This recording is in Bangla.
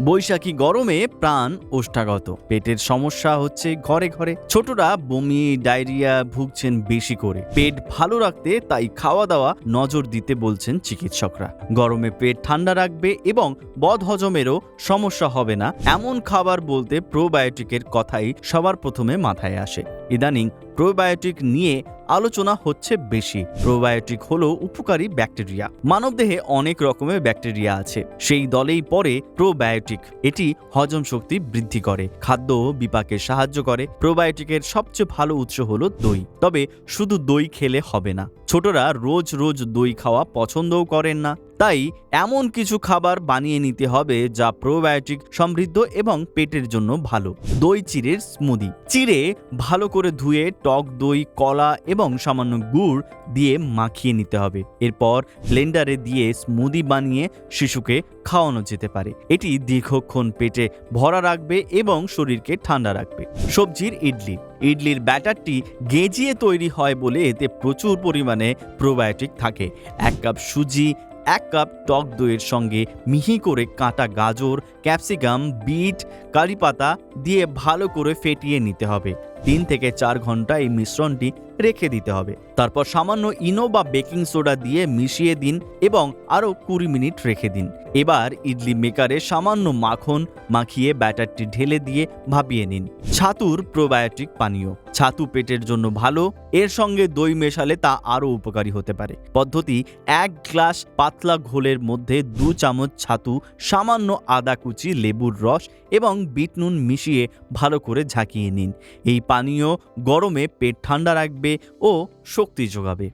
বৈশাখী গরমে প্রাণ ওষ্ঠাগত, পেটের সমস্যা হচ্ছে ঘরে ঘরে। ছোটরা বমি ডায়রিয়া ভুগছেন বেশি করে। পেট ভালো রাখতে তাই খাওয়া দাওয়া নজর দিতে বলছেন চিকিৎসকরা। গরমে পেট ঠান্ডা রাখবে এবং বদহজমেরও সমস্যা হবে না এমন খাবার বলতে প্রোবায়োটিকের কথাই সবার প্রথমে মাথায় আসে। ইদানিং প্রোবায়োটিক নিয়ে আলোচনা হচ্ছে বেশি। প্রোবায়োটিক হলো উপকারী ব্যাকটেরিয়া। মানবদেহে অনেক রকমের ব্যাকটেরিয়া আছে, সেই দলেই পড়ে প্রোবায়োটিক। এটি হজম শক্তি বৃদ্ধি করে, খাদ্য বিপাকে সাহায্য করে। প্রোবায়োটিকের সবচেয়ে ভালো উৎস হলো দই। তবে শুধু দই খেলে হবে না। ছোটরা রোজ রোজ দই খাওয়া পছন্দও করেন না। তাই এমন কিছু খাবার বানিয়ে নিতে হবে যা প্রোবায়োটিক সমৃদ্ধ এবং পেটের জন্য ভালো। দই চিড়ের স্মুদি। চিড়ে ভালো করে ধুয়ে টক দই, কলা এবং সামান্য গুড় দিয়ে মাখিয়ে নিতে হবে। এরপর ব্লেন্ডারে দিয়ে স্মুদি বানিয়ে শিশুকে খাওয়ানো যেতে পারে। এটি দীর্ঘক্ষণ পেটে ভরা রাখবে এবং শরীরকে ঠান্ডা রাখবে। সবজির ইডলি। ইডলির ব্যাটারটি গেজিয়ে তৈরি হয় বলে এতে প্রচুর পরিমাণে প্রোবায়োটিক থাকে। 1 কাপ সুজি 1 কাপ টক দইয়ের সঙ্গে মিহি করে কাটা গাজর, ক্যাপসিকাম, বিট, কারি পাতা দিয়ে ভালো করে ফেটিয়ে নিতে হবে। 3 থেকে 4 ঘন্টা এই মিশ্রণটি রেখে দিতে হবে। তারপর সামান্য ইনো বা বেকিং সোডা দিয়ে মিশিয়ে দিন এবং আরও 20 মিনিট রেখে দিন। এবার ইডলি মেকারে সামান্য মাখন মাখিয়ে ব্যাটারটি ঢেলে দিয়ে ভাপিয়ে নিন। ছাতুর প্রোবায়োটিক পানীয়। ছাতু পেটের জন্য ভালো, এর সঙ্গে দই মেশালে তা আরও উপকারী হতে পারে। পদ্ধতি: 1 গ্লাস পাতলা ঘোলের মধ্যে 2 চামচ ছাতু, সামান্য আদা কুচি, লেবুর রস এবং বিট নুন মিশিয়ে ভালো করে ঝাঁকিয়ে নিন। এই পানীয় গরমে পেট ঠান্ডা রাখবে ও শক্তি যোগাবে।